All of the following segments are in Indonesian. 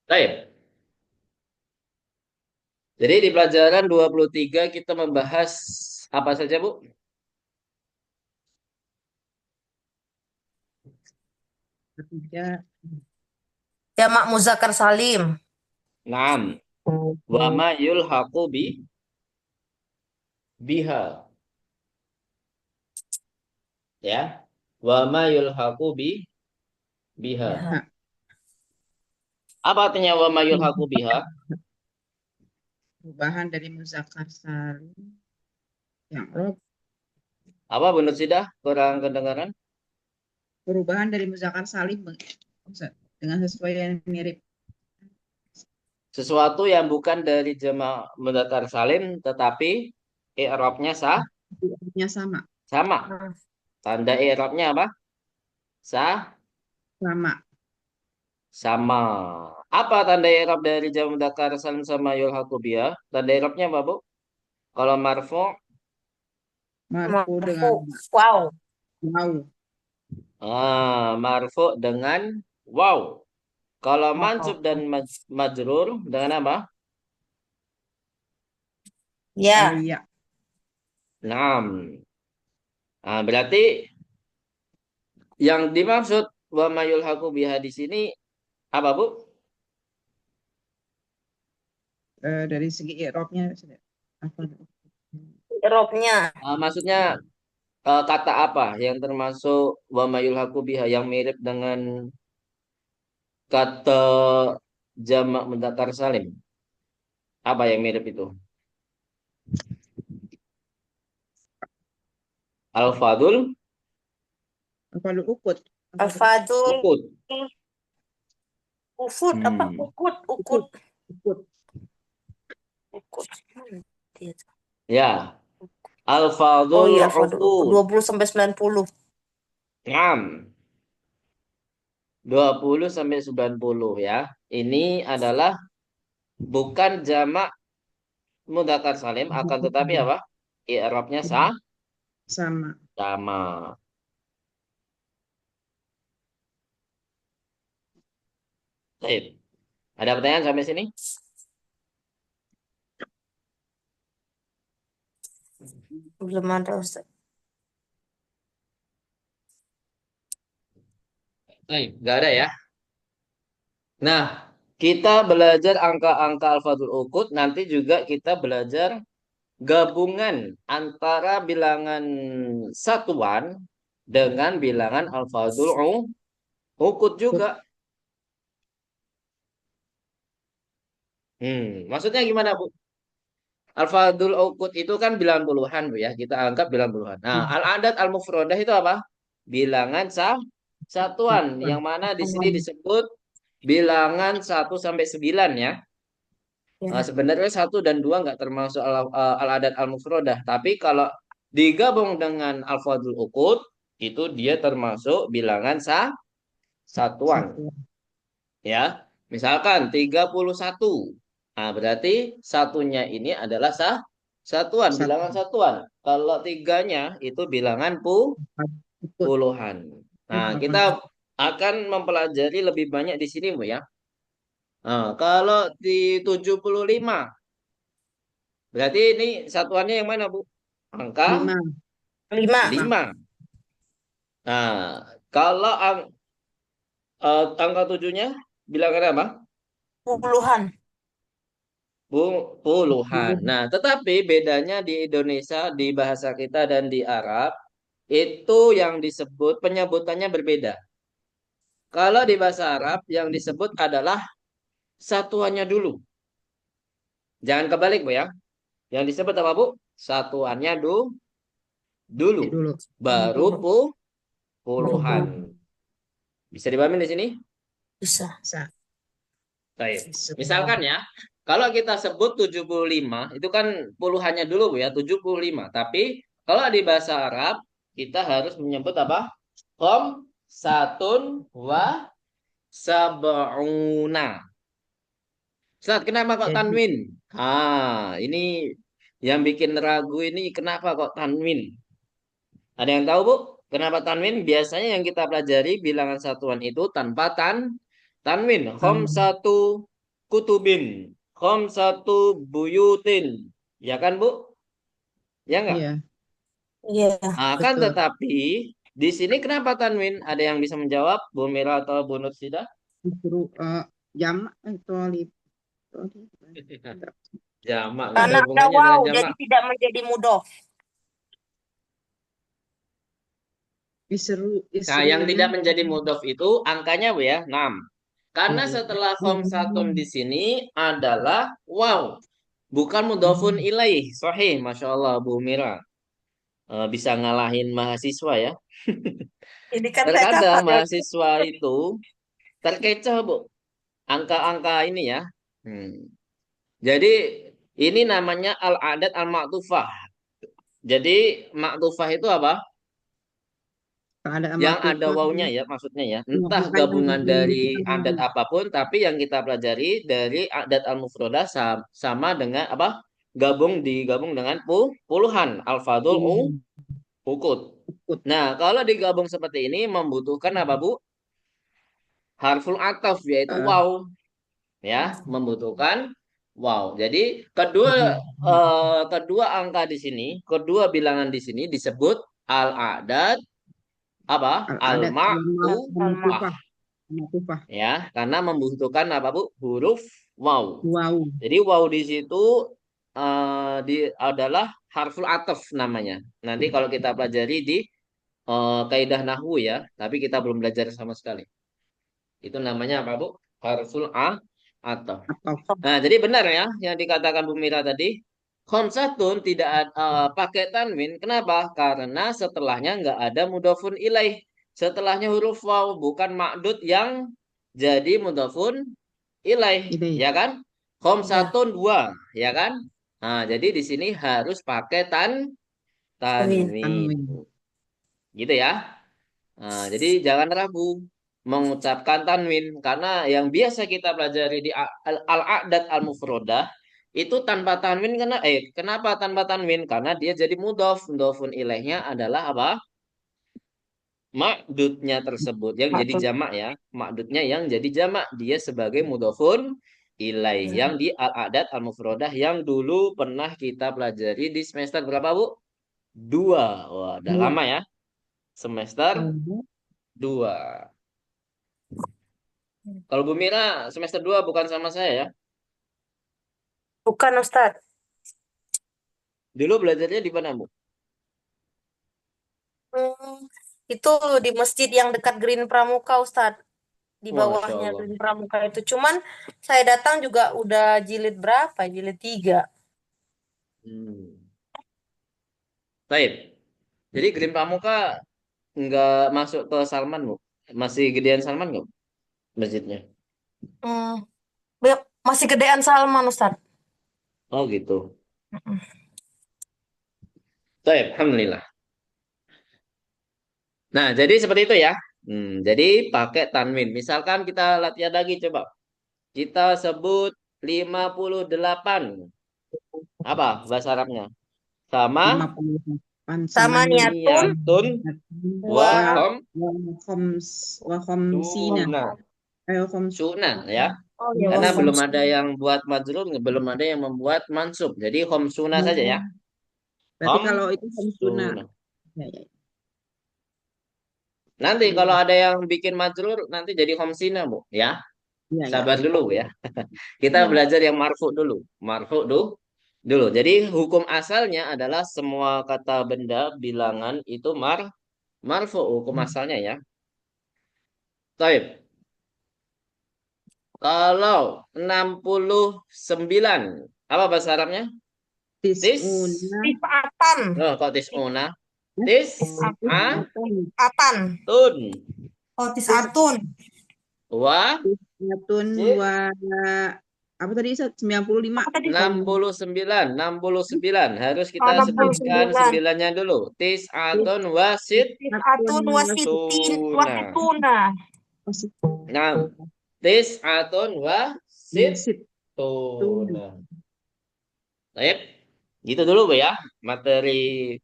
Baik. Jadi di pelajaran 23 kita membahas apa saja, Bu? Ketiga, Jamak muzakkar salim. Naam. Wa ma yulhaqu biha. Ya. Wa ma yulhaqu biha. Ya. nah, Apa artinya wa ma yulhaqu biha? perubahan dari muzakkar salim yang rob, Apa Bu Nursidah? Kurang kedengaran? perubahan dari muzakkar salim dengan sesuai yang mirip Sesuatu yang bukan dari jamak mudzakkar salim tetapi i'rabnya artinya sama, sama. Tanda i'rabnya apa? Sah sama. sama. Apa tanda i'rab dari jamak mudzakkar salim sama yulhaqu biha? Tanda i'rabnya apa, Bu? Kalau marfu, Marfu Marfu. dengan Wow. mau, marfu dengan wow. Kalau mansub Wow. dan majrur dengan apa? Ya. alia, Naam. Nah, berarti yang dimaksud wa mayul haku biha di sini apa, Bu? dari segi i'rabnya apa? Robnya. Maksudnya kata apa yang termasuk wa mayul haku biha yang mirip dengan kata jamak mudzakkar salim? Apa yang mirip itu? Al-fadul, Apa lu ukut? Apa lu Alfadul. ukut. Ufud apa? Hmm. Ukut. Ukut. ukut? Ukut. Ukut. Dia tuh. Ya, Oh al-fadul iya, Alfadul. Ukut. uqud. 20 sampai 90. Naam. 20 sampai 90 ya. Ini adalah bukan jamak mudzakkar salim akan tetapi apa? I'rabnya Sama. sama. Baik. Ada pertanyaan sampai sini? Belum ada Ustaz. Baik, nggak ada ya. Nah, kita belajar angka-angka al-fadul uqud, nanti juga kita belajar gabungan antara bilangan satuan dengan bilangan al-fadul uqud juga. Maksudnya gimana, Bu? Al-fadul uqud itu kan bilangan puluhan, Bu ya. Kita anggap bilangan puluhan. Nah, al-adat al-mufradah itu apa? Bilangan satuan yang mana di sini disebut bilangan 1 sampai 9 ya. Ya. Sebenarnya 1 dan 2 nggak termasuk al-adat al-mufradah. Tapi kalau digabung dengan al-fadul uqud, itu dia termasuk bilangan satuan. Satu. Ya, misalkan 31. Nah, berarti satunya ini adalah satuan, Satu. bilangan satuan. Kalau tiganya itu bilangan Ukut. puluhan. Nah, kita akan mempelajari lebih banyak di sini, Bu ya. Nah, kalau di 75, berarti ini satuannya yang mana, Bu? Angka Lima. 5. 5. Nah, kalau angka 7-nya bilangan apa? Puluhan. Puluhan. Nah, tetapi bedanya di Indonesia, di bahasa kita dan di Arab, itu yang disebut penyebutannya berbeda. Kalau di bahasa Arab, yang disebut adalah satuannya dulu. Jangan kebalik, Bu ya. Yang disebut apa, Bu? Satuannya dulu. Dulu. Baru Dulu. Baru puluhan. puluhan. Bisa dipahami di sini? Bisa. Bisa. Baik. Bisa. Misalkan ya, kalau kita sebut 75, itu kan puluhannya dulu, Bu ya, 75. Tapi kalau di bahasa Arab, kita harus menyebut apa? Satun wa sab'una. Ustaz, kenapa kok Jadi tanwin? Ini yang bikin ragu ini kenapa kok tanwin? Ada yang tahu, Bu? Kenapa tanwin? Biasanya yang kita pelajari bilangan satuan itu tanpa tanwin. um, Satu. kutubin. Khamsatu buyutin. Ya kan, Bu? Ya enggak? Iya, Iya. Kan betul. tetapi di sini kenapa tanwin? Ada yang bisa menjawab, Bu Mira atau Bu Nursida? Disuruh jamak itu Jamak, nggak ada Karena ada hubungannya wow, dengan jadi jamak. tidak menjadi mudhof. Isru Nah, yang isruna. tidak menjadi mudhof itu angkanya, Bu ya, 6. Karena setelah khamsatun di sini adalah wow, bukan mudhofun ilaih. Sahih, Masya Allah, Bu Mira. Bisa ngalahin mahasiswa ya. Ini kan saya Terkadang catat ya. mahasiswa itu terkecoh, Bu. Angka-angka ini ya. Hmm. Jadi ini namanya al-adat al-ma'tufah. Jadi maktufah itu apa? Keadaan Yang ada matufah wawunya ya maksudnya ya. Entah bukan yang gabungan dari menunjukkan adat nama. apapun, tapi yang kita pelajari dari adat al-mufradah sama dengan apa? Digabung dengan puluhan al-fadul Puluhan ukut. ikut. Nah, kalau digabung seperti ini membutuhkan apa, Bu? Harful ataf yaitu eh, waw ya, membutuhkan waw. Jadi kedua angka di sini, kedua bilangan di sini disebut al-adat apa? adat Al-ma'tufah matufah matufah. ya, karena membutuhkan apa, Bu? Huruf waw. Wow. Jadi waw di situ adalah harful ataf namanya. Nanti kalau kita pelajari di kaidah nahwu ya, tapi kita belum belajar sama sekali. Itu namanya apa, Bu? Harful ataf. Atau Nah, jadi benar ya yang dikatakan Bu Mira tadi. Khamsatun tidak pakai tanwin. Kenapa? Karena setelahnya nggak ada mudhofun ilaih. Setelahnya huruf waw, bukan ma'dud yang jadi mudhofun ilaih, ini ya kan? Iya. Khamsatun dua, ya kan? Nah, jadi di sini harus pakai Tanwin. tanwin. tanwin. Gitu ya. Nah, jadi jangan ragu mengucapkan tanwin karena yang biasa kita pelajari di al-a'dad al-mufrodah itu tanpa tanwin kenapa tanpa tanwin? Karena dia jadi mudhof. Mudhofun ilaihnya adalah apa? Ma'dudnya tersebut yang jadi Maksud. jamak ya. Ma'dudnya yang jadi jamak dia sebagai mudhofun ilaih yang Ya. di al-a'dad al-mufrodah yang dulu pernah kita pelajari di semester berapa, Bu? Dua. Wah, udah Dua. lama ya. Semester Oh, dua. Kalau Bu Mira semester 2 bukan sama saya ya. Bukan Ustadz. Dulu belajarnya di mana, Bu? Hmm, itu di masjid yang dekat Green Pramuka Ustadz. Di Masya bawahnya Allah. Green Pramuka itu. Cuman saya datang juga udah jilid berapa? Jilid 3. Hmm. Baik. Jadi Green Pramuka nggak masuk ke Salman, Bu? Masih gedean Salman nggak, Bu, masjidnya? Hmm, masih gedean Salman Ustadz. Oh gitu. Mm-mm. Baik, Alhamdulillah. Nah, jadi seperti itu ya. Jadi pakai tanwin. Misalkan kita latihan lagi coba. Kita sebut 58. Apa bahasa Arabnya? Sama 58 sama Sama niatun niyatun wa wa khom wa khoms wa khomsina tuna. khoms Sunnah ya. oh ya wa Karena belum ada khamsun. yang buat majrur, belum ada yang membuat mansub. Jadi khamsuna saja ya. berarti kalau itu khomsuna Khamsuna. ya, ya. Nanti kalau Iya, ada yang bikin majrur nanti jadi khamsina, Bu, ya. iya, iya. Sabar dulu ya. Kita Ya. belajar yang marfu dulu. Marfu dulu. Jadi hukum asalnya adalah semua kata benda bilangan itu marfu hukum asalnya ya. Taib. Kalau 69 apa bahasa Arabnya? Tis. Tisuna Tifatan. Oh, kok tisuna? Tis a tisatun Tifatan. tun Oh, tis tisatun. wa tisatun sit wa apa tadi 95 Apa tadi? enam puluh sembilan 69 harus Oh, kita sebutkan 69. sembilannya dulu. Tis atun wasit Tisatun wasitin tuna. wasituna. Nah, tis atun wasit Wasit tuna. tuna. Baik, gitu dulu, Bu ya. Materi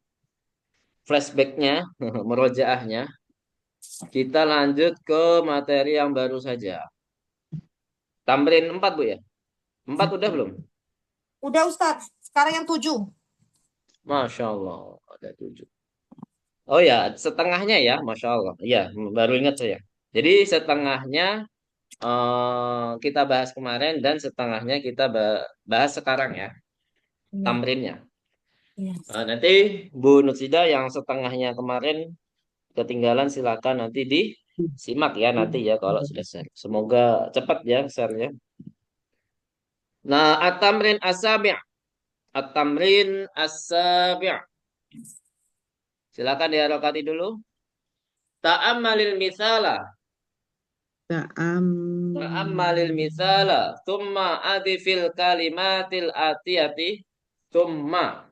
flashbacknya, merojaahnya. Kita lanjut ke materi yang baru saja. Tamrin 4, Bu ya. 4 udah belum? Udah Ustadz. Sekarang yang 7. Masya Allah, ada 7. Oh ya, setengahnya ya, Masya Allah. Iya, baru ingat saya. Jadi setengahnya kita bahas kemarin dan setengahnya kita bahas sekarang ya, Iya. tamrinnya. Iya. Nanti Bu Nutsida yang setengahnya kemarin ketinggalan silakan nanti disimak ya nanti ya kalau sudah share. Semoga cepat ya share-nya. Nah, at-tamrin as-sabi'. At-tamrin as-sabi'. Silakan diharokati dulu. Ta'ammalil misala. Ta'am Ta'ammalil misala. Thumma adifil kalimatil atiyati. Thumma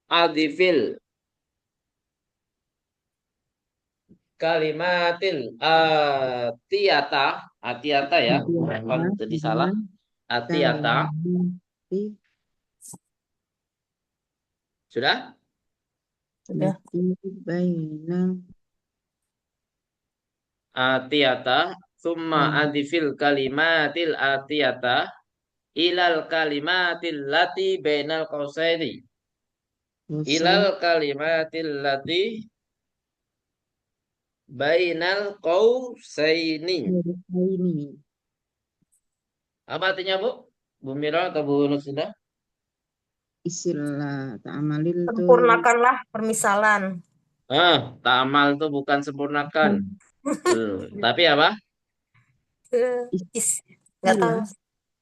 adifil kalimatil atiyata. Atiyata ya. Mohon jadi salah. Atiyata. kalimati Sudah? Sudah. lati bainal Atiyata. Thumma kalim adifil kalimatil atiyata. Ilal kalimatil lati bainal qausaini. Ilal husain kalimatil lati bainal qausaini. ini Apa artinya, Bu? Bu Mira atau Bu Nursida? istilah ta'amalil tuh Sempurnakanlah permisalan. Ta'amal itu bukan sempurnakan. Tapi apa? Nggak tahu.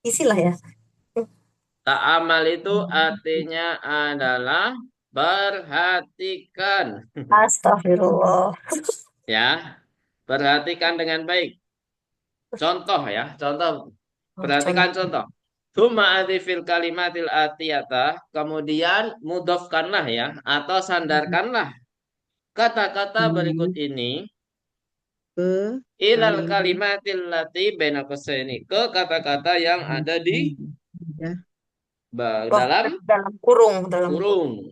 istilah Isilah ya. Ta'amal itu artinya adalah perhatikan. Astagfirullah. Ya, perhatikan dengan baik. Contoh ya, contoh. Oh, Perhatikan contoh. contoh. Thumma adifil kalimatil atiyata. Kemudian mudofkanlah ya. Atau sandarkanlah kata-kata berikut ini. ke Ilal kalimat kalimatil lati baina qasaini. Ke kata-kata yang ada di ya Oh, dalam dalam kurung, dalam kurung. kurung.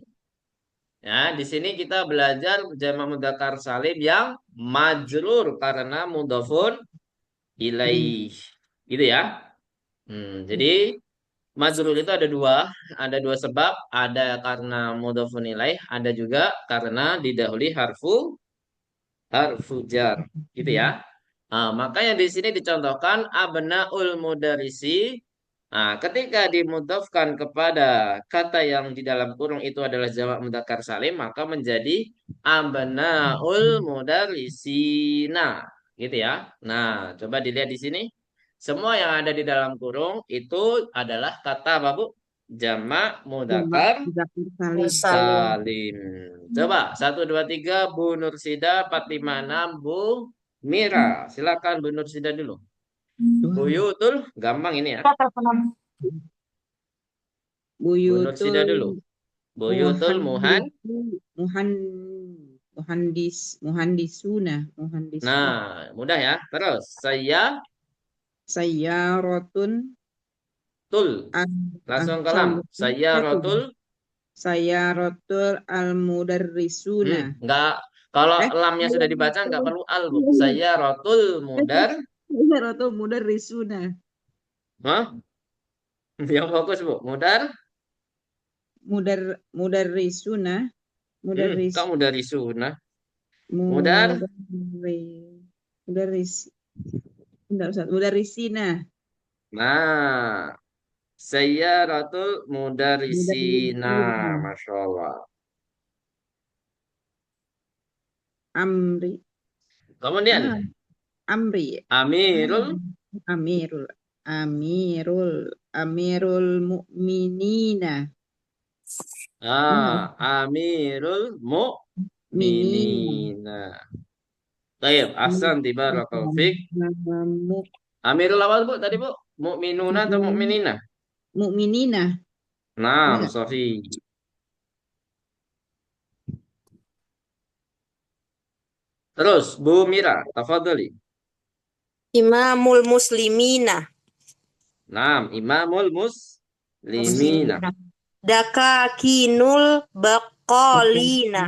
Ya, di sini kita belajar jamak mudzakkar salim yang majrur karena mudhofun ilaih. Gitu ya. Jadi majrur itu ada dua sebab, ada karena mudhofun ilaih, ada juga karena didahului harfu jar, gitu ya. Makanya di sini dicontohkan abnaul mudarisi. Ketika dimudhofkan kepada kata yang di dalam kurung itu adalah jamak mudzakkar salim, maka menjadi abnaul mudarisina, gitu ya. Nah, coba dilihat di sini. Semua yang ada di dalam kurung itu adalah kata apa, Bu? Jamak jamak mudzakkar mudzakkar salim Salim. salim. Coba 1, 2, 3 Bu Nursida, 4, 5, 6 Bu Mira. Silakan Bu Nursida dulu. Wah. Buyutul gampang ini ya. Bu Buyutul Nursida dulu. Buyutul muhan. muhandisu muhan muhandisuna muhandisun Nah, mudah ya. Terus sayyarotun tul. an Langsung ke lam. satu Rotul. sayyaratul al mudarrisuna Enggak. Kalau lamnya sudah dibaca enggak sayyaratul perlu al, Bu. Rotul mudar. sayyaratul mudarrisuna Hah? Yang fokus, Bu. Mudar. mudarrisuna mudarris Kamu dari sunnah. Mudar. mudarri mudarris enggak usah mudarrisina Nah, Sayyaratul mudarisina. mudarrisina Masya Allah. amri Kemudian, ah, amri Amirul. amirul amirul amirul mukminina Amirul minina mu'minina. Baik, ahsan barakallahu fik. Muk- Amirul awal, Bu, tadi, Bu. Mu'minuna atau mu'minina? mukminina Nah, enggak Sofi. Terus, Bu Mira, tafadhali. Imamul muslimina. Nah, Imamul muslimina. Muslimina. Dakakinul baqalina.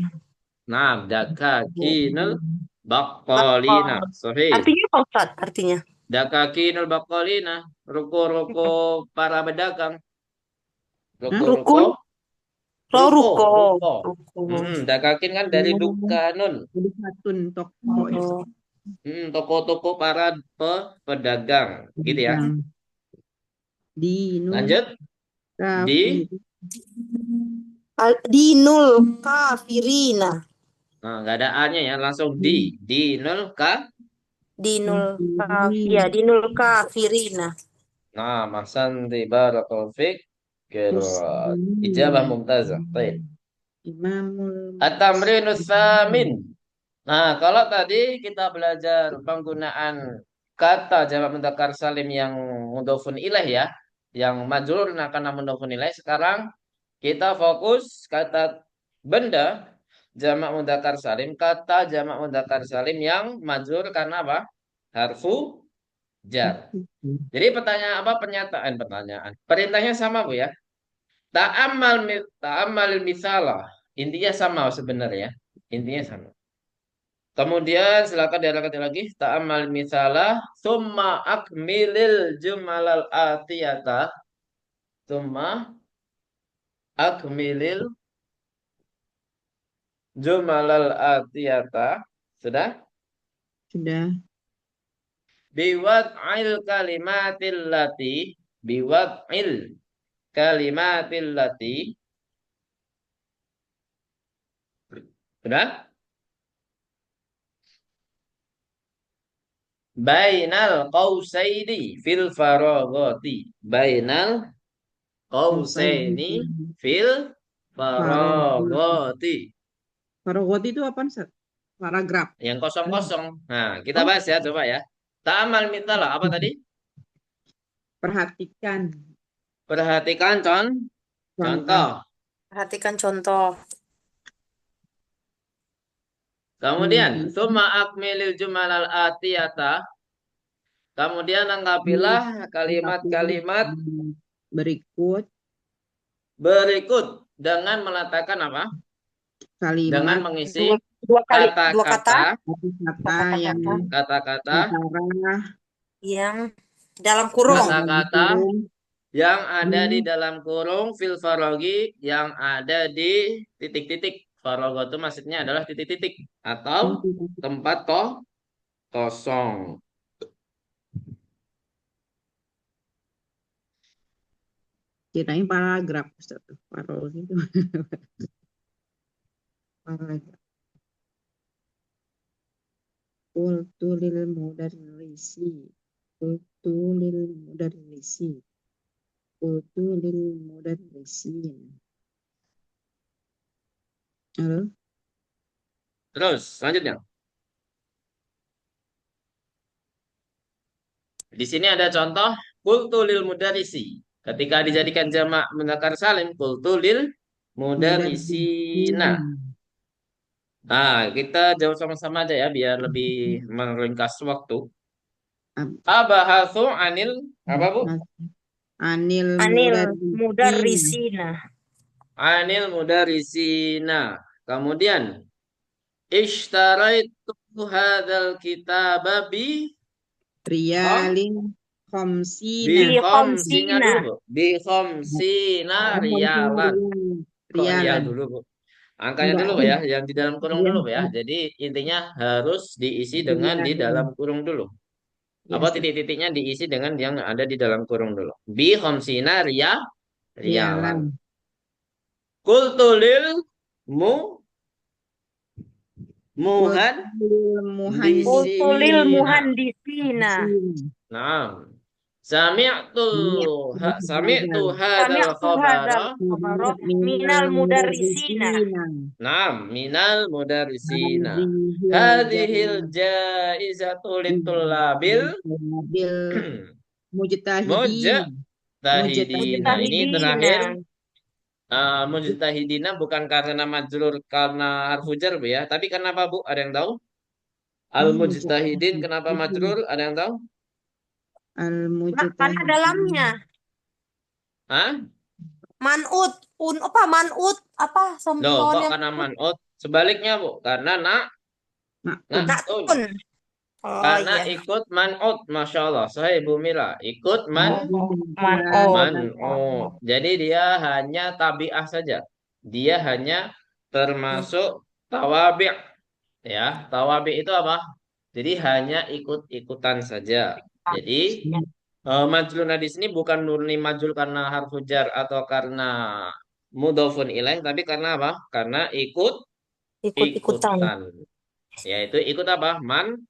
Nah, dakakinul Baqal. baqalina. Sofi. Artinya apa Ustaz? Artinya? Dakakinul baqalina, ruko-ruko para pedagang. Hah? Ruko-ruko, Rukun, oh ruko, ruko, ruko. ruko. Dakakin kan dari Oh, dukanun. jadi satun toko itu. Oh, Toko-toko para pedagang, gitu ya. Yang dinul Lanjut di, kafir. Dinul kafirina. nah, nggak ada A-nya ya, langsung di nol ka. Kafirin. Dinul kafirina. Nah, Mahsan di barakallahu fiik. Ijabah Muslimin. mumtazah. Baik. Imamul At-tamrinus muslimin. samin. Nah, kalau tadi kita belajar penggunaan kata jamak mudzakkar salim yang mudhofun ilaih ya, yang majrur karena mudhofun ilaih. Sekarang kita fokus kata benda jamak mudzakkar salim, kata jamak mudzakkar salim yang majrur karena apa? Harfu jar. Jadi pertanyaan apa? Pertanyaan. Perintahnya sama Bu ya. Ta'ammal misalah. Intinya sama sebenarnya. Intinya sama. Kemudian silakan diarahkan lagi. Ta'ammal misalah. Summa akmilil jumalal atiyata. Summa akmilil jumalal atiyata. Sudah? Sudah. Biwad'il kalimatil lati. Biwad'il kalimatil lati. Sudah? Bainal qausaini fil faragati. Bainal qausaini fil Faragot. faragati. Faragot itu apa, Ustaz? Paragraf. Yang kosong-kosong. Nah, kita Oh, bahas ya coba ya. Ta'amal mitalah apa tadi? perhatikan Perhatikan contoh. contoh. Perhatikan contoh. Kemudian summa akmilil jumalal atiyata. Kemudian lengkapilah kalimat-kalimat Berikut berikut dengan meletakkan apa? Dengan kalimat mengisi Dua kata kata-kata kata yang kata-kata antara yang dalam kurung. kata-kata yang ada di Hmm. dalam kurung fil farogi yang ada di titik-titik. Farogo itu maksudnya adalah titik-titik atau tempat kosong. Kirain paragraf, Ustaz. Paragraf itu paragraf. Qultu lil mudarrisi. Qultu lil mudarrisi. Qultu lil mudarrisin. Halo? Terus selanjutnya. Di sini ada contoh qultu lil mudarisi. Ketika dijadikan jamak mudzakkar salim qultu lil mudarrisina. Mudarrisin. Nah, kita jawab sama-sama aja ya biar lebih meringkas waktu. Ab- Abahatsu anil apa Bu? Anil Anil mudarrisin. mudarrisina. Anil mudarrisina. Kemudian ishtaraitu hadzal kitaba Riyalin bi khamsina. khamsinya Khamsina. dulu Bu. Bi khamsina riyalan. Kok rial Riyalan. dulu Bu? Angkanya Enggak. dulu Bu ya, yang di dalam kurung Iya, dulu Bu ya. Jadi intinya harus diisi dengan di dalam riyalan. kurung dulu. Iya, Apa Ustaz. titik-titiknya diisi dengan yang ada di dalam kurung dulu. Bi khamsina riyalan. Riyalan. Qultu lil mu muhan Utulil disina. muhandisina. Nah, sami'tu sami'tu hadal Sami'tu hadzal khabara. khabara minal mudarrisina. Nah, minal mudarrisina. Hadhil jaizatu litullabil Mujtahidin. mujtahidina. Ini terakhir Mujtahidina. mujtahidina bukan karena majrur karena harfu jar Bu ya, tapi kenapa Bu? Ada yang tahu? Al mujtahidin kenapa majrur? Ada yang tahu? Karena Al-mujtahidin. dalamnya Hah? manut apa manut apa Loh, sempurna kok yang karena manut? Sebaliknya Bu, karena Makud. naktun. naktun. Oh Karena iya. ikut man'ut, Masya Allah. Saya Bu Mira, ikut Oh, Jelas. man'ut. man'ut. Jadi dia hanya tabiah saja. Dia hanya Hmm. termasuk tawabi'. Ya, tawabi itu apa? Jadi hanya ikut-ikutan saja. Jadi majlun di sini bukan murni majlul karena harfu jar atau karena mudhofun ilaih, tapi karena apa? Karena Ikut-ikutan. ikut-ikutan. Yaitu ikut apa? Man'ut.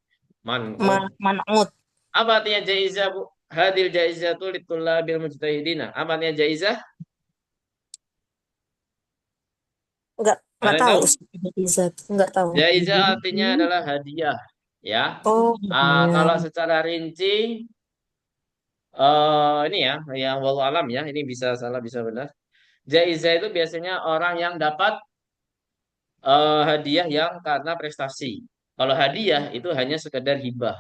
Man'ut. Apa artinya jaizah, Bu? Hadil jaizah tu litulabil mujtahidina. Apa artinya jaizah? Enggak Ada yang tahu tahu? Ustaz. Izzat. Enggak tahu. Jaizah artinya adalah hadiah. Ya. Oh, Kalau iya. secara rinci, ini ya, yang wallahu alam ya, ini bisa salah bisa benar. Jaizah itu biasanya orang yang dapat hadiah yang karena prestasi. Kalau hadiah itu hanya sekedar hibah.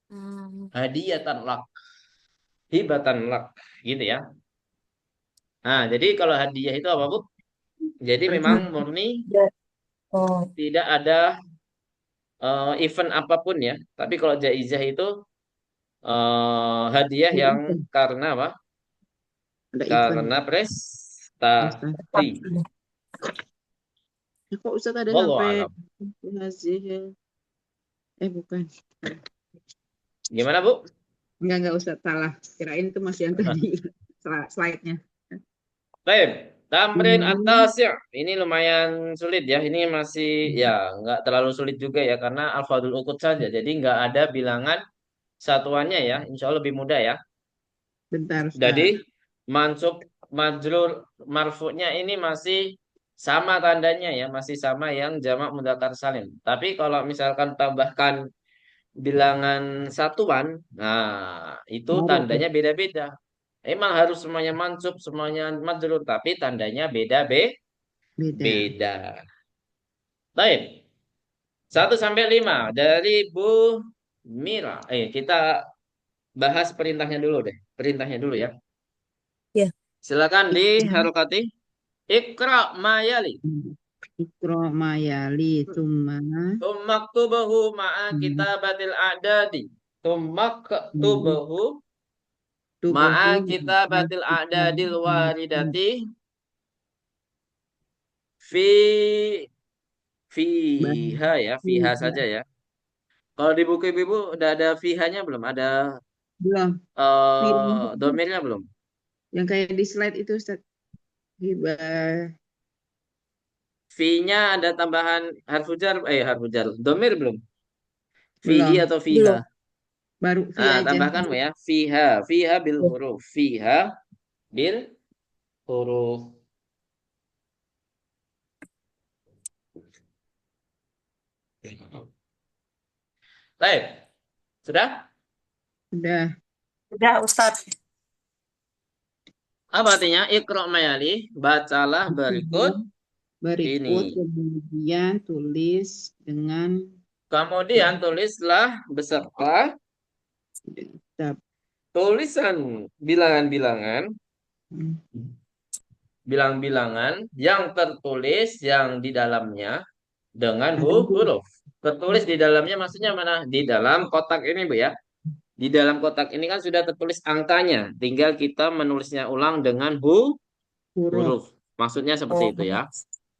Hmm. Hadiah tanlak, hibatan lak, gitu ya. Nah, jadi kalau hadiah itu apa, Bu? Jadi memang murni Ya. Oh, tidak ada event apapun ya. Tapi kalau jaizah itu hadiah yang karena apa? Ada event. Karena Prestasi. prestasi. Ya, kok Ustaz ada Wallahu sampai alam. hasil? Bukan. Gimana, Bu? Enggak Ustaz, salah. Kirain itu masih yang tadi slide-nya. Baik, tamrin Hmm. atas ya. Ini lumayan sulit ya. Ini masih ya nggak terlalu sulit juga ya karena alfadul ukut saja. Jadi nggak ada bilangan satuannya ya. Insya Allah lebih mudah ya. Bentar Jadi Ustaz. mansub majrur marfu'nya ini masih sama tandanya ya, masih sama yang jamak mudzakkar salim. Tapi kalau misalkan tambahkan bilangan satuan, nah itu Baru tuh. tandanya beda-beda. Emang harus semuanya mansub, semuanya majrur, tapi tandanya Beda. beda. Baik, 1 sampai 5 dari Bu Mira. Kita bahas perintahnya dulu deh. Perintahnya dulu ya. ya. Silakan di harokati. Ikra mayali. Ikro mayali summa Tumaktubahu ma'a kitabatil a'dadi. Tumaktubahu ma'a tubuhu kitabatil a'dadil waridati fi fiha ya, fiha saja ya. Kalau di buku ibu udah ada fihanya belum? Ada belum. domirnya belum? Yang kayak di slide itu Ustaz. Hibah. Fi-nya ada tambahan harfu jar. Domir belum? Fihi Belum. atau fiha? Belum. Baru V Nah, aja. tambahkan Bu ya. Fiha, fiha bil huruf. Fiha bil huruf. Baik, sudah? Udah. Udah, Ustaz. Apa artinya? Iqra mayali, bacalah berikut Berikut ini. kemudian tulis dengan Kemudian tulislah beserta tab. tulisan bilangan-bilangan, Hmm. bilang-bilangan yang tertulis yang di dalamnya dengan Ada huruf. Tertulis di dalamnya maksudnya mana? Di dalam kotak ini, Bu ya. Di dalam kotak ini kan sudah tertulis angkanya. Tinggal kita menulisnya ulang dengan huruf huruf. Maksudnya seperti Oh. itu ya.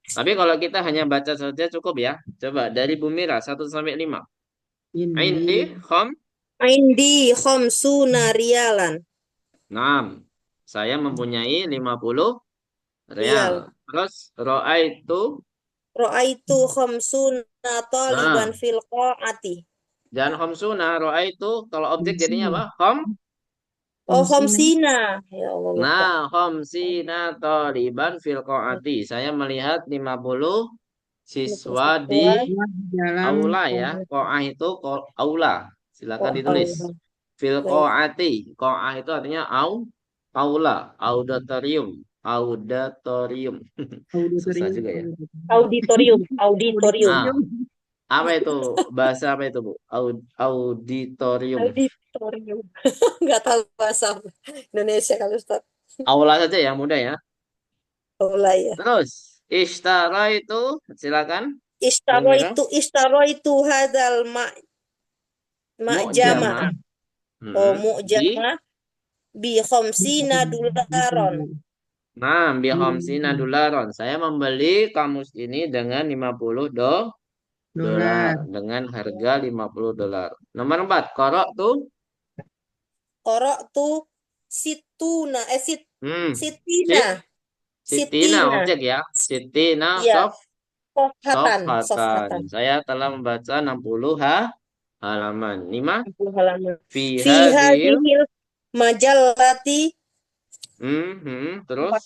Tapi kalau kita hanya baca saja cukup ya. Coba dari Bu Mira 1 sampai 5. Indi ini. khom Indi khamsuna rialan. 6. Saya mempunyai 50 real. Rial. Terus roa itu Ra'aitu khamsuna taliban nah, fil qa'ati. jangan khamsuna. Roa itu kalau objek jadinya Komsina. apa? Oh, Komsina. khamsina. Ya Allah, lupa. Nah, khamsina taliban fil qaati. Saya melihat 50 siswa di Dalam aula ya. Qa'ah itu aula. Silakan Oh, ditulis. Allah. Fil Baik. qaati. Qa'ah itu artinya aula, auditorium, auditorium. Susah auditorium. juga ya. Auditorium. Auditorium. Nah, apa itu? Bahasa apa itu, Bu? Auditorium. Auditorium. Nggak tahu bahasa Indonesia kalau Ustaz. Aula saja ya, mudah ya. Oh lah ya. Terus, ishtara itu silakan, Bu Istaro Mira. itu istaro itu hadal ma Mu'jama. Mu'jama. Oh, Mm-mm. Di mu'jama bi khamsina dolaron. Nah, bi khamsina dolaron. Saya membeli kamus ini dengan 50 dolar. Dolar. Dengan harga 50 dolar. Nomor 4. Korok tuh. Korok tuh situna, Hmm. sitina, Sit. Sitina sitina. objek ya. Sitina Iya, sofhatan, sofhatan. sofhatan. Saya telah membaca 60 halaman. 5. 60 halaman. Fiha Fiha dihil. dihil majallati Terus.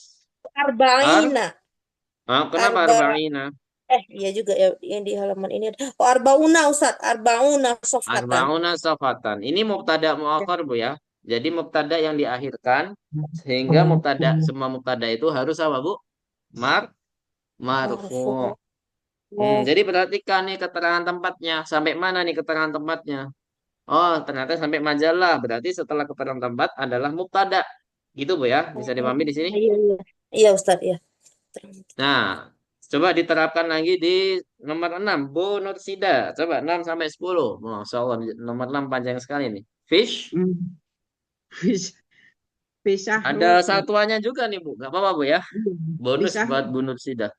Ar. arba'ina. Kenapa Arba, arba'ina? iya juga ya yang di halaman ini ada. Oh, arbauna Ustaz, arbauna sofhatan. Arba'una sofhatan. Ini mubtada muakhar Bu ya. Jadi mubtada yang diakhirkan. Sehingga semua mubtada itu harus apa Bu? Mar. Marfu. Marfu. Jadi perhatikan nih keterangan tempatnya. Sampai mana nih keterangan tempatnya? Oh, ternyata sampai majalah. Berarti setelah keterangan tempat adalah mubtada. Gitu Bu ya. Bisa dipahami di sini? Iya, iya. Iya Ustaz, ya. Nah, coba diterapkan lagi di nomor 6. Bu Nursida. Coba 6 sampai 10. Masya Allah, nomor 6 panjang sekali nih. Fish. Hmm. Pisah Ada roh. satuannya juga nih, Bu. Gak apa-apa, Bu ya. Bonus Pisah. buat Bu Nursida.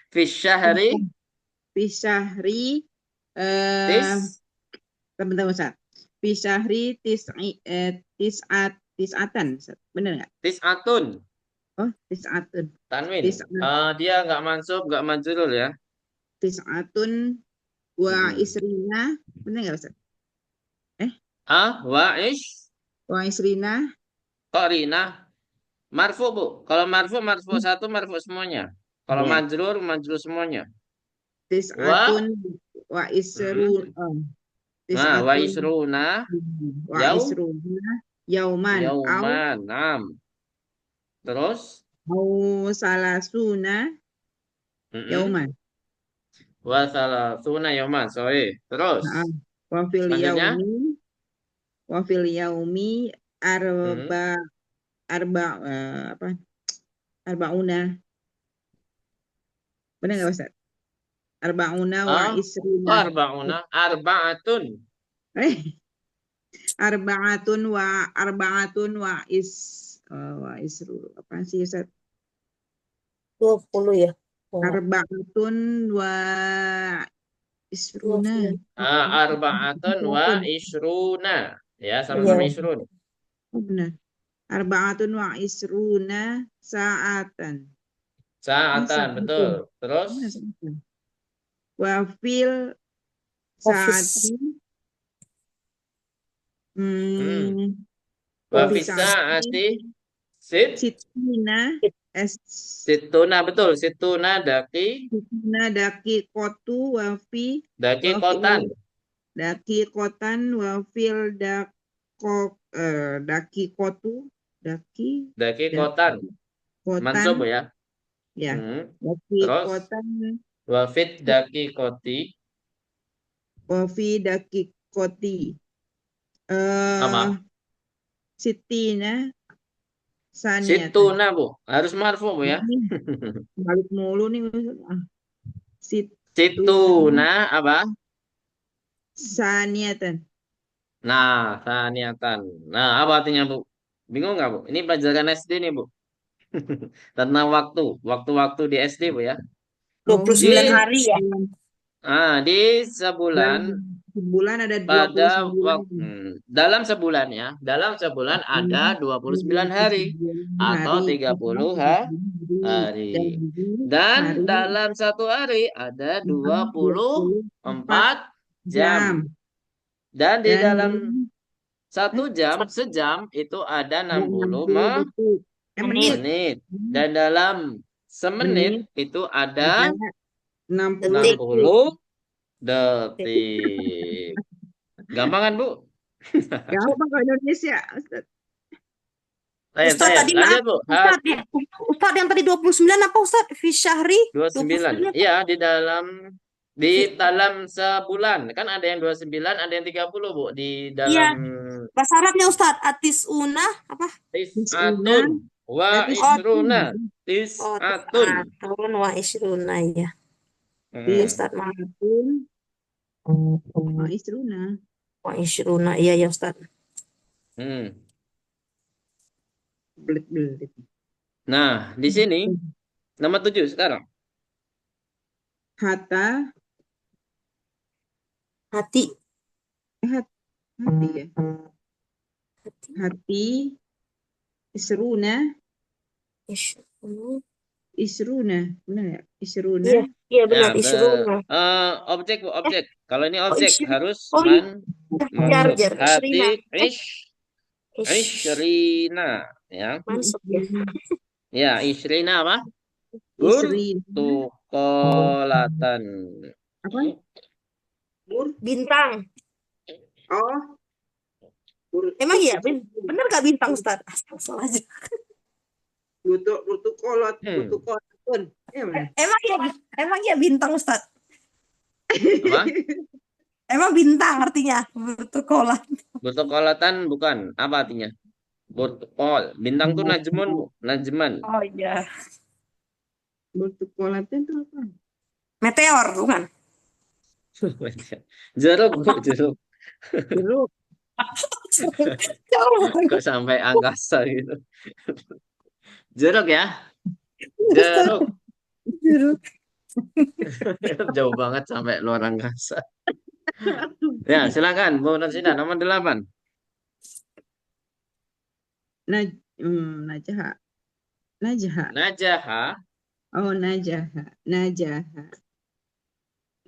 Fish syahri. Pisahri. Eh, Tis. Teman-teman Ustaz. Pisahri tisatan. Ustaz. Bener nggak? Tis atun. Oh, tisatun. Tanwin. Tisat, Dia nggak mansub, nggak majrur ya. tisatun wa Mm-mm. isrina. Bener nggak Ustaz? Wa ish. Wa isrina. Kok rina? Marfu, Bu. Kalau marfu, marfu satu, marfu semuanya. Kalau Ya. majrur, majrur semuanya. Tisatun Wa. wa isrun. Mm. Oh, Nah, wa tisatun isruna. wa Yau. isruna yauman Yauman. Nam. Terus. au salasuna Mm-mm. yauman. Wa salasuna yauman. Sorry. Terus. Nah, wa fil Selanjutnya. yaumi wa fil yaumi Mm-mm. arba arba apa arbauna. Benar nggak Ustaz? Arbauna wa Ah, isrina. arba'una. Arba'atun. Eh, arbaatun wa isru apa sih Ustaz? 20 ya. Oh, Arbaatun wa isruna. 20. Arba'atun wa isruna. Ya, sama-sama Iya. isrun. Oh, benar. Arbaatun wa isruna saatan. Sa'atan, betul. Saatun. Terus. Mana saatan? Wa fil Office. saati Hmm. hmm, Wa wa fi saati fisa'ati. Sit. sitina es Situna, betul. Situna daki. sitina daki kotu Daki wa fil kotan. daki kotan wa fil daki kotu daki Daki daki kotan. kotan Mansub ya. ya Hmm. daki Terus. kotan Wafit daki koti. wa fi daki koti eh Apa? sitina saniatan. Situna, Bu. Harus marfu, Bu ya. Ini balik mulu nih. Ah, situna Situna, apa? saniatan. Nah, saniatan. Nah, apa artinya, Bu? Bingung nggak, Bu? Ini pelajaran SD nih, Bu. Tentang waktu. Waktu-waktu di SD, Bu ya. Oh, 29 Di, hari ya. di sebulan dalam sebulan ada pada 29 waktu dalam sebulan ya. Dalam sebulan ada 29 hari atau hari 30 dan hari. di Dan hari dalam satu hari ada 24 24 jam. jam Dan di dan dalam di satu jam, sejam itu ada 60 60 detik menit menit. Dan dalam semenit menit itu ada ada 60 Detik. 60 detik. Gampang kan, Bu? Gampang kalau Indonesia Ustaz. Ustaz tadi Lanjut, maaf. Bu. Ustaz yang tadi 29 apa Ustaz? Fi syahri 29. 29. Iya, di dalam sebulan. Kan ada yang 29, ada yang 30, Bu. Di Iya, dalam bahasa Arabnya Ustaz. Atis una apa? tis'atun wa Berarti isruna. Oh, Tis'atun. tis'atun wa isruna ya. Iya Hmm. Ustaz, maaf. Tis'atun wa isruna. Wa isyruna. Iya ya Ustaz. Hmm. Belit-belit. Nah, di sini nomor 7 sekarang. Hatta, Hati. hati ya. Hati, isruna, Isyruna. isruna, benar ya? Isruna, Iya, iya Ya, benar isyruna. objek Bu, Eh, objek. Kalau ini oh objek isyri. harus Oh iya, mansub. jar Hati isyrina. Ish. isyrina ya. Mansub ya. Ya, isyrina apa? isrina, Burtukolatan. apa? Bur, Bintang. oh, bur, Emang iya, bener gak bintang Ustaz? Asal aja. burtukolot, Hmm. pun. Ya benar. Emang iya bintang Ustaz. Apa? Emang bintang artinya bertukolat. Burtukolatan bukan. Apa artinya? Burtukol. Bintang tuh najmun, Bu. Najman. Oh iya. Burtukolatnya itu apa? Meteor bukan? Jeruk, Bu, jeruk. Jeruk. Jauh. Kok sampai angkasa gitu. Jeruk ya. Ustaz, Jeruk. jeruk. Jauh banget sampai luar angkasa. Ya, silakan Bu Nursidah nomor 8. Najaha. Najaha. Najaha. Oh, najaha. Najaha.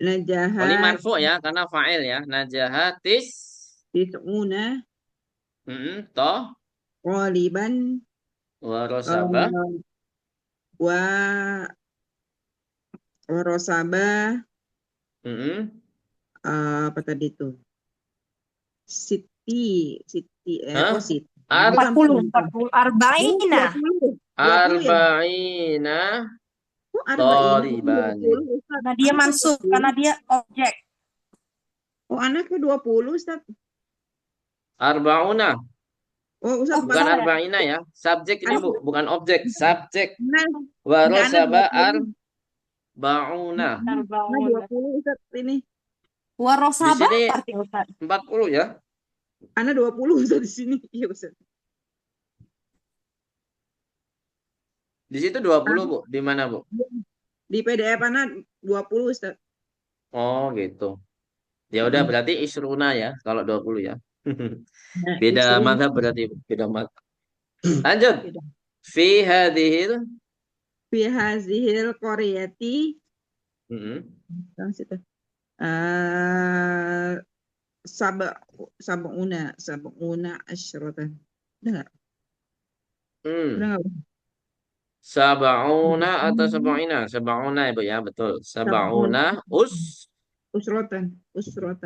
Najaha. Oh, ini marfu ya karena fa'il ya. Najaha Tis'una. toh Qaliban. warosabah. Wa warosabah. Apa tadi itu? Siti. Hah? Oh, Siti. 40 arba'ina. 20 ya? Arba'ina Oh, arba'in. Taliban. 20, Ustaz. Karena dia mansub, karena dia objek. Oh, anaknya 20, Ustaz. Arba'una. Oh, Ustaz, Bukan salah ya? arba'ina ya. Subjek ini Bu, bukan objek. Subjek. Nah, Warosabah anak 20. arba'una. Nah, 20, Ustaz, ini. Warosabah Di sini apa artinya Ustaz? 40 ya. Anak 20, Ustaz, di sini. Iya, Ustaz. Di situ 20 Bu. Di mana Bu? Di PDF anak 20, Ustaz. Oh, gitu. Ya udah berarti isruna ya kalau 20 ya. Beda Isruna. mazhab berarti Bu. Beda mazhab. Lanjut. Fi hadhil Fi hazihil qaryati. Sama situ. Sab'una asyratan. Udah nggak? Udah nggak? Sab'una atau sab'ina? Sab'una ya Bu ya, betul. Sab'una Usrotan.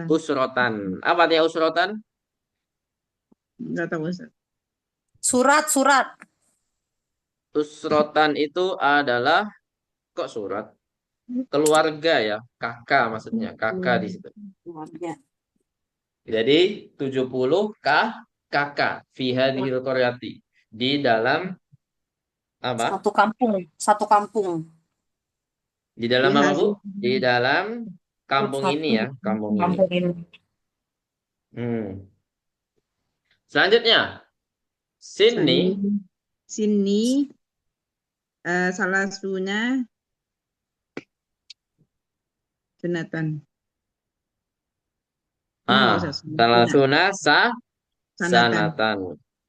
usrotan. Apa artinya usrotan? Nggak tahu, Ustaz. Surat. Usrotan itu adalah kok surat? Keluarga ya, kakak maksudnya, kakak di situ. Keluarga. Jadi 70 kakak fi hadhil qaryati. Di dalam apa? Satu kampung. Di dalam Fi apa Bu? hazihil- Di dalam kampung ini ya, kampung ini. Kampung ini. Selanjutnya, sini Sini salasuna sunatan. Nggak usah, salasuna Sanatan. sanatan.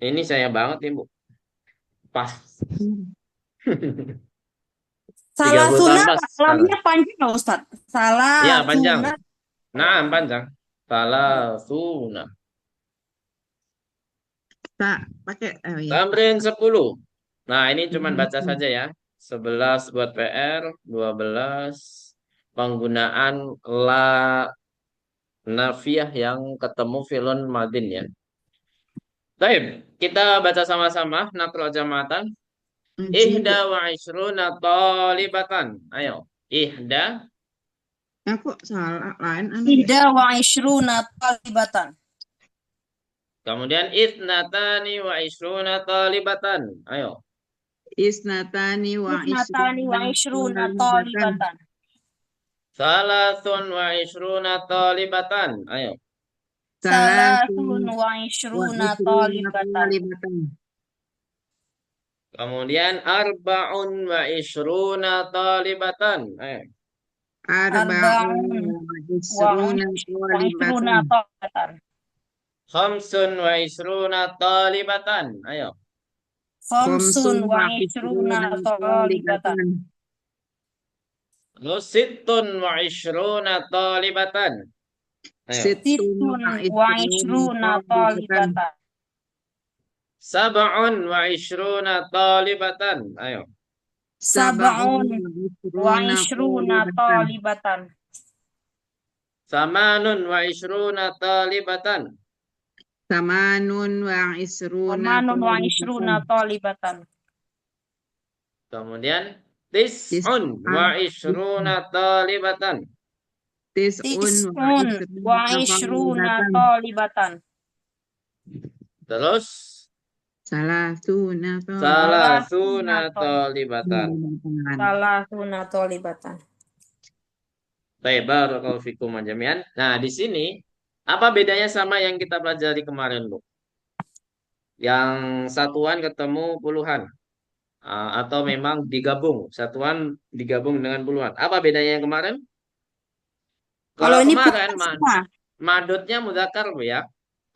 Ini saya banget nih Bu. Pas. 30 tahun Salasuna pas. lamnya panjang nggak Ustaz? Ya, panjang. Salasuna. Nah, panjang. Salasuna. Pakai ya. Tamrin 10. Nah, ini cuman baca saja ya. 11 buat PR, 12 penggunaan la nafiyah yang ketemu filun madin ya. Baik, kita baca sama-sama nakro jamatan. Ihda wa isruna talibatan. Ayo, ihda. Kok salah lain Ida wa ishruna talibatan. Kemudian itnatani wa isruna talibatan. Ayo. Isnatani wa ishruna talibatan. Salasun wa isruna talibatan. Ayo. Salasun salasun wa wa ishruna isruna talibatan. talibatan. Kemudian arba'un wa ishruna talibatan. Arba'un Arba'un wa wa isruna ishruna talibatan. talibatan. Khamsun wa ishruna talibatan. Ayo. Khamsun Khamsun wa wa ishruna isruna talibatan. talibatan. Terus sittun wa ishruna talibatan. Ayo. Sittun Sittun wa wa isruna ishruna talibatan. talibatan. Sab'un wa ishruna talibatan. Ayo. Sab'un Sab'un wa wa isruna ishruna talibatan. talibatan. Samanun wa ishruna talibatan. Samanun wa isruna Samanun wa talibatan. ishruna talibatan. Kemudian tis'un wa Tis'an ishruna talibatan. tis'un wa Tis'un wa isruna ishruna talibatan. talibatan. Terus Salasuna salasuna Salasuna talibatan. talibatan. Salasuna talibatan. Baik, barakallahu fikum jami'an. Nah, di sini apa bedanya sama yang kita pelajari kemarin, Bu? Yang satuan ketemu puluhan. Atau memang digabung, satuan digabung dengan puluhan. Apa bedanya yang kemarin? Kalau Kalau ini kemarin puluhan semua. madutnya mudzakkar, Bu ya.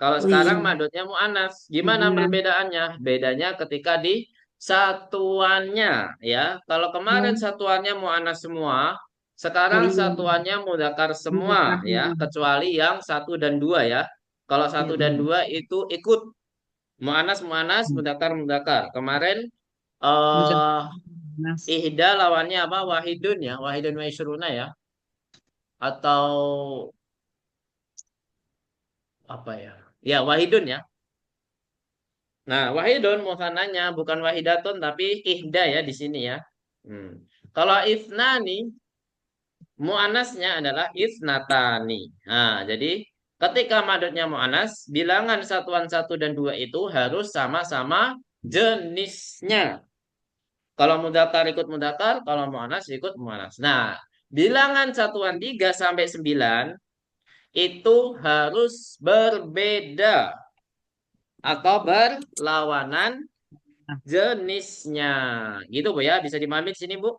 Kalau Oh sekarang iya. madutnya mu'annas. Gimana Iya. perbedaannya? Bedanya ketika di satuannya ya. Kalau kemarin satuannya mu'annas semua, Oh sekarang iya. satuannya mudzakkar semua ya, Mudzakkar. kecuali yang satu dan dua ya. Kalau Ya, satu dan dua itu ikut mu'annas mu'annas, mudzakkar mudzakkar. Kemarin eh Mas. ihda lawannya apa? Wahidun ya, wahidun wa isyruna ya. Atau apa ya? Ya, wahidun ya. Nah, wahidun musananya bukan wahidatun tapi ihda ya di sini ya. Kalau isnani muannasnya adalah isnatani. Nah, jadi ketika madutnya muannas, bilangan satuan satu dan dua itu harus sama-sama jenisnya. Kalau mudzakkar ikut mudzakkar, kalau muannas ikut muannas. Nah, bilangan satuan 3 sampai 9 itu harus berbeda atau berlawanan jenisnya. Gitu Bu ya, bisa dimamit sini Bu.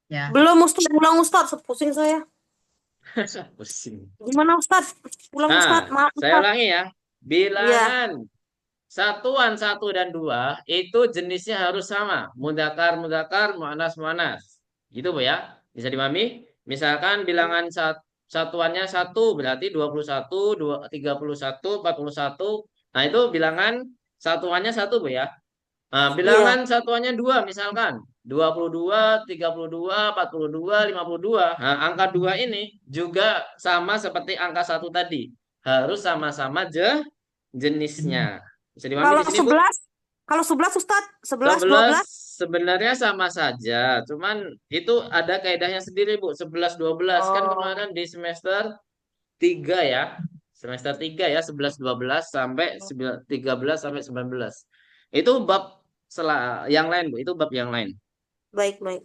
Ya. Belum Ustaz, ulang Ustaz, pusing saya. Pusing. Gimana Ustaz? Ulang Ustaz, Nah, maaf saya Ustaz. ulangi ya. Iya. Bilangan satuan 1 dan 2 itu jenisnya harus sama. Mudzakkar, mudzakkar, muannas, muannas. Gitu Bu ya. Bisa dimami? Misalkan bilangan satuannya 1 berarti 21, 31, 41. Nah, itu bilangan satuannya 1 Bu ya. Nah, Iya. bilangan satuannya 2 misalkan. 22, 32, 42, 52. Nah, angka 2 ini juga sama seperti angka 1 tadi. Harus sama-sama jenisnya. Bisa dimami Kalau di sini, Bu? 11, kalau 11 Ustaz, 11, 11 12. sebenarnya sama saja. Cuman itu ada kaidahnya sendiri, Bu. 11, 12. Kan Oh, kemarin di semester 3 ya. Semester 3 ya, 11, 12 sampai 13 sampai 19. Itu bab yang lain, Bu. Itu bab yang lain. baik, baik.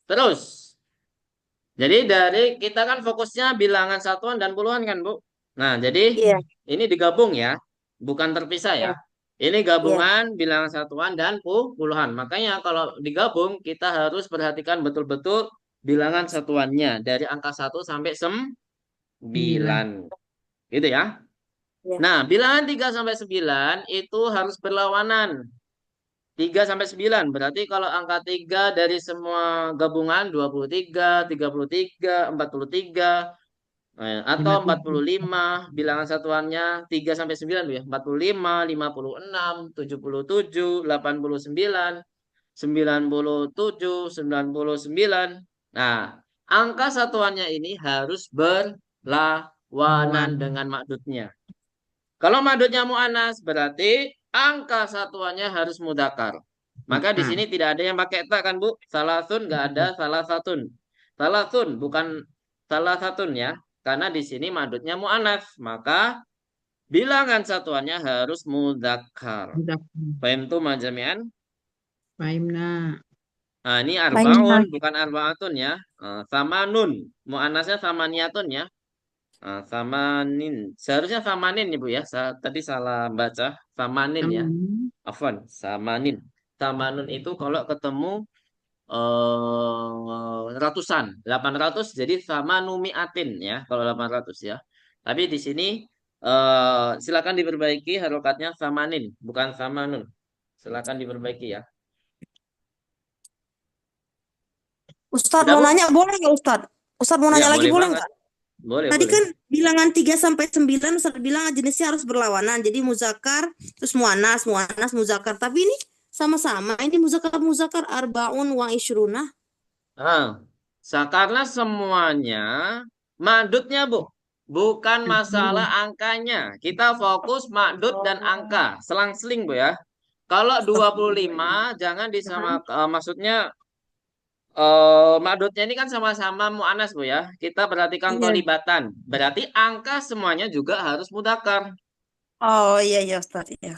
Terus, jadi dari kita kan fokusnya bilangan satuan dan puluhan kan, Bu? Nah, jadi Iya, ini digabung ya, bukan terpisah ya. iya, Ini iya. gabungan bilangan satuan dan puluhan. Makanya kalau digabung kita harus perhatikan betul-betul bilangan satuannya dari angka 1 sampai 9. Gitu ya. Iya. Nah, bilangan 3 sampai 9 itu harus berlawanan. 3 sampai 9 berarti kalau angka 3 dari semua gabungan 23, 33, 43 atau 45 bilangan satuannya 3 sampai 9 ya. 45, 56, 77, 89, 97, 99. Nah, angka satuannya ini harus berlawanan dengan makdudnya. Kalau madutnya mu'anas berarti angka satuannya harus mudakar. Maka di sini tidak ada yang pakai tak kan Bu? Salasun nggak ada salah satun. Salasun bukan salah satun ya. Karena di sini madutnya mu'anas. Maka bilangan satuannya harus mudakar. Paham tuh majamian? Fahimna. Nah, ini Baik, arbaun Mas. bukan arbaatun ya. Sama nun. Mu'anasnya sama niatun ya. Samanin. Seharusnya samanin Ibu ya. Tadi salah baca. Samanin ya. Aman. Afwan, samanin. Samanun itu kalau ketemu ratusan, 800 jadi sama numiatin ya, kalau 800 ya. Tapi di sini silakan diperbaiki harokatnya samanin, bukan samanun. Silakan diperbaiki ya. Ustadz Sudah, mau Bu? nanya boleh nggak Ustadz? Ustadz mau Ya, nanya lagi boleh boleh banget. nggak? Boleh, Tadi boleh. kan bilangan 3 sampai 9 Ustadz bilang jenisnya harus berlawanan. Jadi muzakar, terus muannas, muannas, muzakar. Tapi ini sama-sama. Ini muzakar, muzakar, arbaun, wa isyruna. Ah, karena semuanya madutnya, Bu. Bukan masalah angkanya. Kita fokus madut dan angka. Selang-seling, Bu ya. Kalau 25 jangan disama maksudnya madutnya ini kan sama-sama mu'anas Bu ya. Kita perhatikan Iya. tolibatan. Berarti angka semuanya juga harus mudakar. Oh iya iya Ustadz. Iya.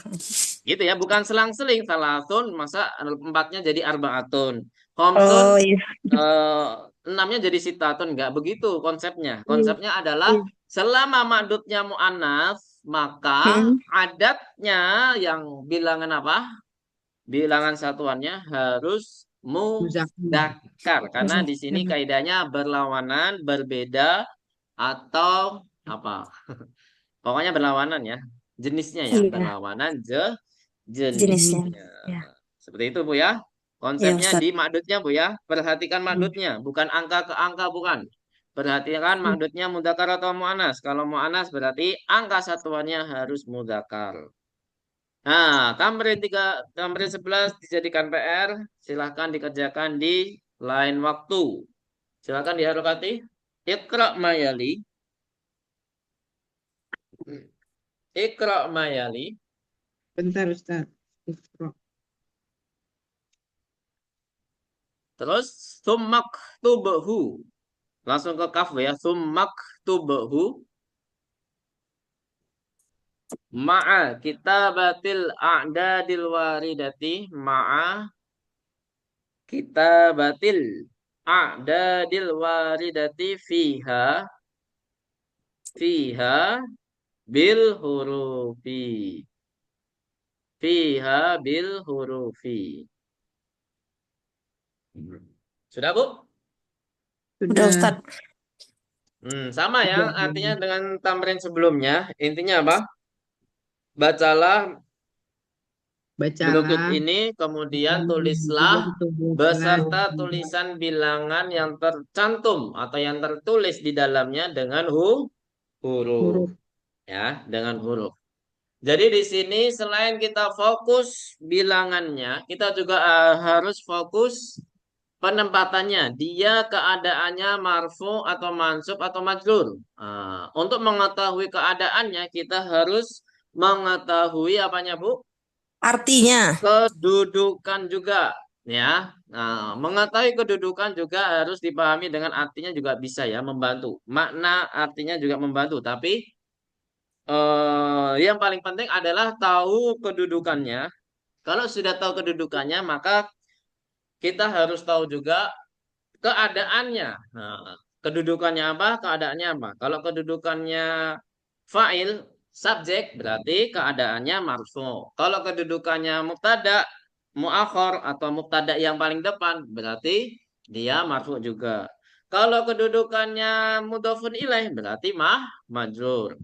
Gitu ya, bukan selang-seling. Salasun masa empatnya jadi arbaatun. Khomsun Oh iya. eh, enamnya jadi sitatun. Enggak begitu konsepnya. Iya. Konsepnya adalah Iya. selama madutnya mu'anas maka Hmm. adatnya yang bilangan apa? Bilangan satuannya harus Muzakkar. mudzakkar karena di sini Muzakar. kaidahnya berlawanan, berbeda atau apa? Pokoknya berlawanan ya. Jenisnya ya, Iya. berlawanan Jenisnya. jenisnya. Ya. Seperti itu Bu ya. Iya Konsepnya di Ustadz. makdudnya Bu ya. Perhatikan Hmm. makdudnya, bukan angka ke angka bukan. Perhatikan makdudnya mudzakkar atau mu'anas. Kalau mu'anas berarti angka satuannya harus mudzakkar. Nah, tamrin 11 dijadikan PR, silahkan dikerjakan di lain waktu. Silahkan diharokati. Iqra mayali. Iqra mayali. Bentar Ustaz. Iqra. Terus summak tubuhu. Langsung ke kaf ya. Summak tubuhu. Ma'a kitabatil a'dadil waridati. Ma'a kitabatil a'dadil waridati fiha. Fiha bil hurufi. Fiha bil hurufi. Sudah, Bu? Udah Sudah. Ustadz. Sama ya, Sudah. artinya dengan tamrin sebelumnya. Intinya apa? Bacalah berikut Bacalah. ini, kemudian tulislah beserta tulisan bilangan yang tercantum atau yang tertulis di dalamnya dengan huruf. Huruf. Ya, dengan huruf. Jadi di sini selain kita fokus bilangannya, kita juga harus fokus penempatannya. Dia keadaannya marfu atau mansub atau majrur. Untuk mengetahui keadaannya, kita harus mengetahui apanya, Bu? Artinya. Kedudukan juga. Ya, mengetahui kedudukan juga harus dipahami dengan artinya juga bisa ya, membantu. Makna artinya juga membantu, tapi yang paling penting adalah tahu kedudukannya. Kalau sudah tahu kedudukannya, maka kita harus tahu juga keadaannya. Kedudukannya apa? Keadaannya apa? Kalau kedudukannya fa'il, subjek, berarti keadaannya marfu. Kalau kedudukannya mubtada, muakhir atau mubtada yang paling depan, berarti dia marfu juga. Kalau kedudukannya mudhofun ilaih, berarti majrur.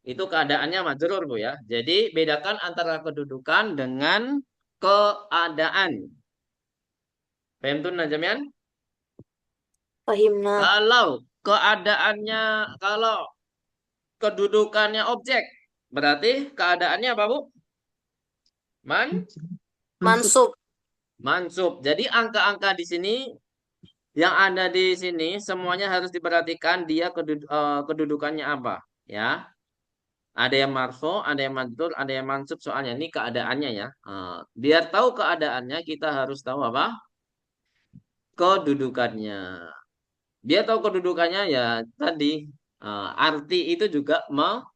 Itu keadaannya majrur, Bu ya. Jadi bedakan antara kedudukan dengan keadaan. Paham tuh Najamian? Fahimna. Kalau keadaannya, kalau kedudukannya objek, berarti keadaannya apa, Bu? Mansub. Mansub. Mansub. Jadi angka-angka di sini yang ada di sini semuanya harus diperhatikan dia kedudukannya apa, ya. Ada yang marfu, ada yang majrur, ada yang mansub soalnya ini keadaannya ya. Biar tahu keadaannya kita harus tahu apa? Kedudukannya. Dia tahu kedudukannya ya tadi arti itu juga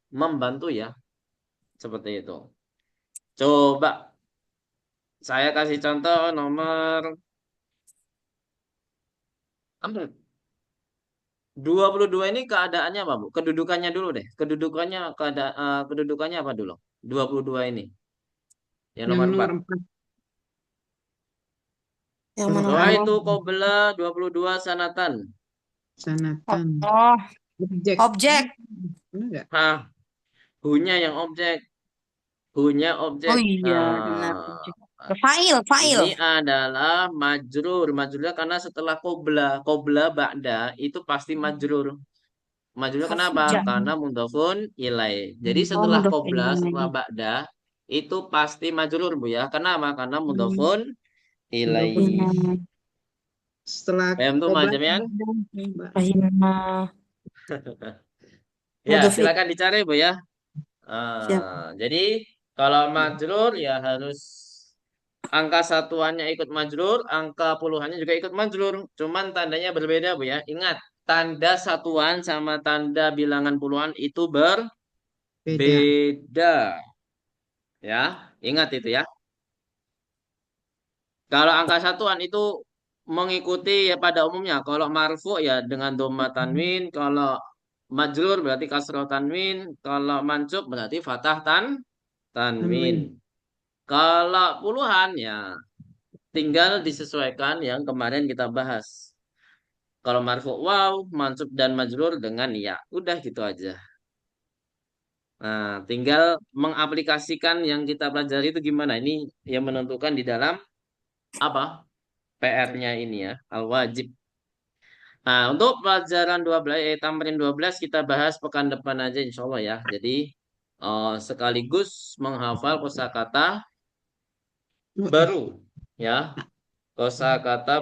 membantu ya seperti itu. Coba saya kasih contoh nomor 22 ini keadaannya apa, Bu? Kedudukannya dulu deh. Kedudukannya apa dulu? 22 ini. Yang Yang nomor nomor 4. 4. Yang Coba mana? Doa Kak. itu qabla 22 sanatan. Sanatan. Oh, Objek. objek. Benar nggak? Hah, hunya yang objek. Hunya Oh objek. iya, benar. Objek. Ah, Fa'il, fa'il. ini adalah majrur. Majrurnya karena setelah qabla. Qabla ba'da itu pasti majrur. Majrurnya kenapa? Hafijah. Karena mudhofun ilai. Jadi Oh, setelah mudah qabla, setelah lagi. ba'da itu pasti majrur, Bu ya. Kenapa? Karena Hmm, mudhofun ilai. Benar. Setelah Paham tuh kobra Majamian? Fahimna. Ya, Mudhaf silakan dicari, Bu ya. siap. Jadi kalau majrur ya harus angka satuannya ikut majrur, angka puluhannya juga ikut majrur. Cuman tandanya berbeda, Bu ya. Ingat, tanda satuan sama tanda bilangan puluhan itu beda. berbeda. Ya, ingat itu ya. Kalau angka satuan itu mengikuti ya pada umumnya. Kalau marfu ya dengan dhamma tanwin, kalau majrur berarti kasroh tanwin, kalau mansub berarti fathah tanwin. Tanwin. Kalau puluhan ya tinggal disesuaikan yang kemarin kita bahas. Kalau marfu waw, mansub dan majrur dengan ya. Udah gitu aja. Nah, tinggal mengaplikasikan yang kita pelajari itu gimana. Ini yang menentukan di dalam apa? PR-nya ini ya, al-wajib. Nah, untuk pelajaran 12, tamrin 12 kita bahas pekan depan aja insya Allah ya. Jadi, sekaligus menghafal kosakata Oh, baru ya. Kosakata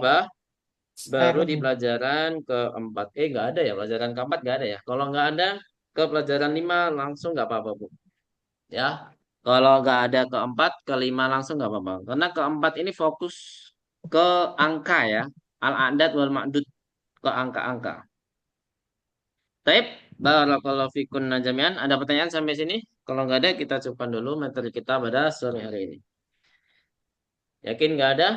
baru di baru. pelajaran keempat. Nggak ada ya, pelajaran keempat nggak ada ya. Kalau nggak ada, ke pelajaran 5 langsung nggak apa-apa, Bu. Ya, kalau nggak ada keempat, kelima langsung nggak apa-apa. Karena keempat ini fokus ke angka ya. Al-adat wal ma'dud, ke angka-angka. Taib, barakallahu fikun najamian. Ada pertanyaan sampai sini? Kalau nggak ada, kita cukupkan dulu materi kita pada sore hari ini. Yakin nggak ada?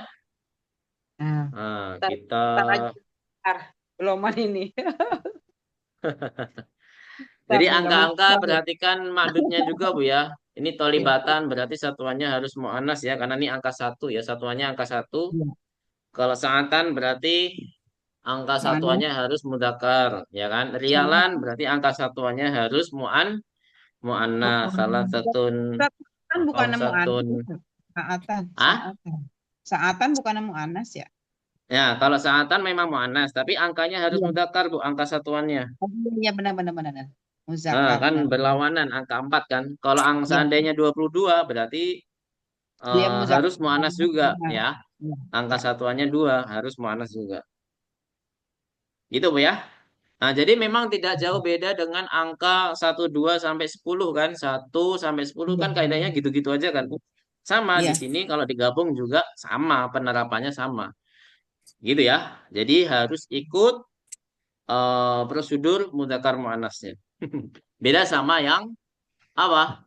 Nah, Nah, ntar, kita ntar aja. Ntar. Beloman ini. Ntar jadi nih, nggak mau angka-angka tahu. perhatikan makdudnya juga Bu ya. Ini Iya. tolibatan berarti satuannya harus mu'annas ya. Karena ini angka satu ya. Satuannya angka satu. Iya. Kalau sangatan berarti angka Mana? satuannya harus mudakar. Ya kan. Rialan Saat. berarti angka satuannya harus mu'annas. Salah satun Saatan bukan nemu satun. anas. Saatan. Ah? Saatan. Saatan bukan nemu anas ya. Ya, kalau sangatan memang mu'annas. Tapi angkanya harus Iya. mudakar Bu. Angka satuannya. Oh, iya benar benar benar. Nah, Muzakkar kan benar. berlawanan angka 4 kan. Kalau Iya. seandainya 22 berarti Dia harus muzakkar. mu'annas juga Benar. ya. Iya. Angka Ya. satuannya 2 harus mu'annas juga. Gitu Bu ya. Nah, jadi memang tidak jauh beda dengan angka 1, 2 sampai 10 kan. 1 sampai 10 Iya. kan kaidahnya gitu-gitu aja kan. Sama di Iya. sini kalau digabung juga sama, penerapannya sama. Gitu ya. Jadi harus ikut prosedur mudzakkar muannasnya. Beda sama yang apa?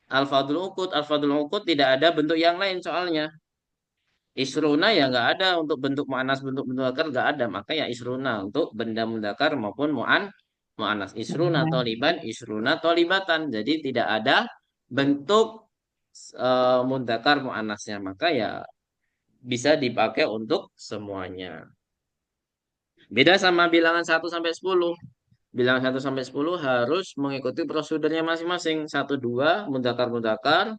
Al-fadlul uqud. Al-fadlul uqud tidak ada bentuk yang lain soalnya. Isruna ya nggak ada untuk bentuk mu'anas, bentuk mudzakkar nggak ada. Maka ya isruna untuk benda mudzakkar maupun mu'anas. Isruna toliban, isruna tolibatan. Jadi tidak ada bentuk mudzakkar mu'anasnya. Maka ya bisa dipakai untuk semuanya. Beda sama bilangan 1 sampai 10. Bilangan 1 sampai 10 harus mengikuti prosedurnya masing-masing. 1, 2 mudzakkar.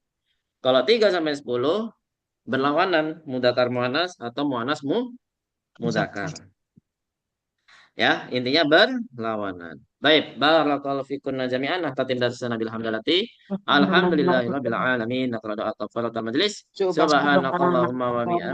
Kalau 3 sampai 10 berlawanan mudzakkar muannas atau muannas Muzakkar. mudzakkar. Ya, intinya berlawanan. Baik, barakallahu fikum jami'an. Tatim darsana bil hamdalati. Alhamdulillahirabbil alamin. Naqra doa kafaratul majlis. Subhanakallahumma wa bihamdika